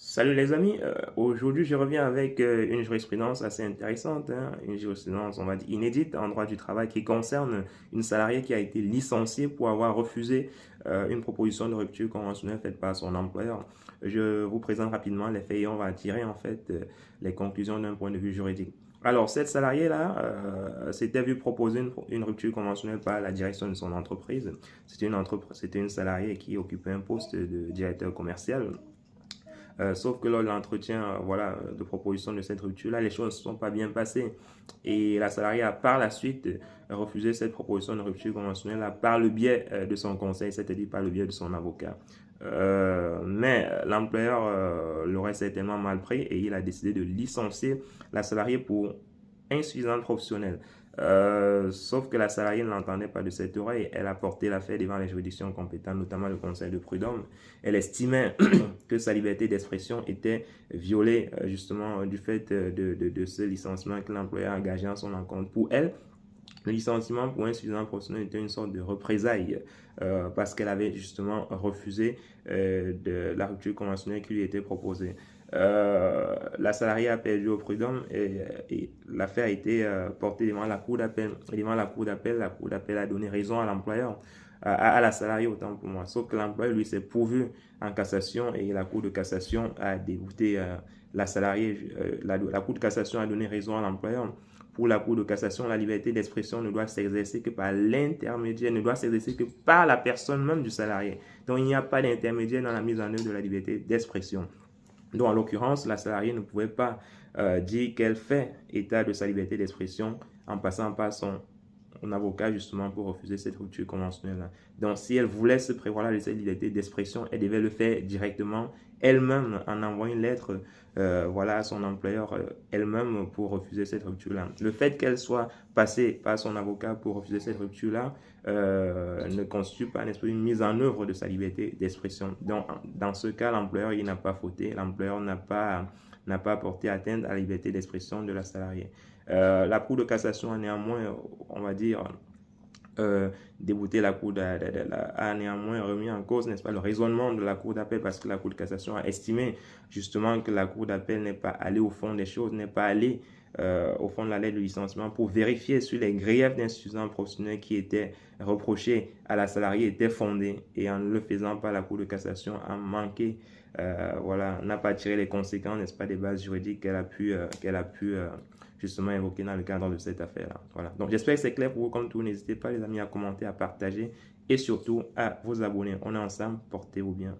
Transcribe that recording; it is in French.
Salut les amis, aujourd'hui je reviens avec une jurisprudence assez intéressante, hein, une jurisprudence on va dire inédite en droit du travail qui concerne une salariée qui a été licenciée pour avoir refusé une proposition de rupture conventionnelle faite par son employeur. Je vous présente rapidement les faits et on va tirer en fait les conclusions d'un point de vue juridique. Alors cette salariée-là s'était vue proposer une rupture conventionnelle par la direction de son entreprise. C'était une salariée qui occupait un poste de directeur commercial. Sauf que lors de l'entretien voilà, de proposition de cette rupture-là, les choses ne se sont pas bien passées. Et la salariée a par la suite refusé cette proposition de rupture conventionnelle par le biais de son conseil, c'est-à-dire par le biais de son avocat. Mais l'employeur l'aurait certainement mal pris et il a décidé de licencier la salariée pour insuffisante professionnelle. Sauf que la salariée ne l'entendait pas de cette oreille. Elle a porté l'affaire devant les juridictions compétentes, notamment le conseil de prud'homme. Elle estimait que sa liberté d'expression était violée justement du fait de ce licenciement que l'employeur a engagé en son encontre. Pour elle, le licenciement pour insuffisance professionnelle était une sorte de représailles parce qu'elle avait justement refusé de la rupture conventionnelle qui lui était proposée. La salariée a perdu au prud'homme et l'affaire a été portée devant la cour d'appel. Devant la cour d'appel a donné raison à l'employeur, à la salariée autant pour moi. Sauf que l'employeur, lui, s'est pourvu en cassation et la cour de cassation a débouté la salariée. La cour de cassation a donné raison à l'employeur. Pour la Cour de cassation, la liberté d'expression ne doit s'exercer que par l'intermédiaire, ne doit s'exercer que par la personne même du salarié. Donc, il n'y a pas d'intermédiaire dans la mise en œuvre de la liberté d'expression. Donc, en l'occurrence, la salariée ne pouvait pas dire qu'elle fait état de sa liberté d'expression en passant par son avocat justement pour refuser cette rupture conventionnelle. Donc, si elle voulait se prévaloir de cette liberté d'expression, elle devait le faire directement elle-même en envoyant une lettre voilà, à son employeur elle-même pour refuser cette rupture-là. Le fait qu'elle soit passée par son avocat pour refuser cette rupture-là ne constitue pas une mise en œuvre de sa liberté d'expression. Donc, dans ce cas, l'employeur il n'a pas fauté, l'employeur n'a pas porté atteinte à la liberté d'expression de la salariée. La Cour de cassation a néanmoins, on va dire, débouté la Cour a néanmoins remis en cause, n'est-ce pas, le raisonnement de la Cour d'appel parce que la Cour de cassation a estimé justement que la Cour d'appel n'est pas allée au fond des choses, n'est pas allée au fond de la lettre de licenciement pour vérifier si les griefs d'insuffisance professionnelle qui étaient reprochés à la salariée étaient fondés et en ne le faisant pas, la Cour de cassation a manqué, voilà, n'a pas tiré les conséquences, n'est-ce pas, des bases juridiques qu'elle a pu justement évoqué dans le cadre de cette affaire-là. Voilà. Donc j'espère que c'est clair pour vous. Comme tout, n'hésitez pas les amis à commenter, à partager et surtout à vous abonner. On est ensemble, portez-vous bien.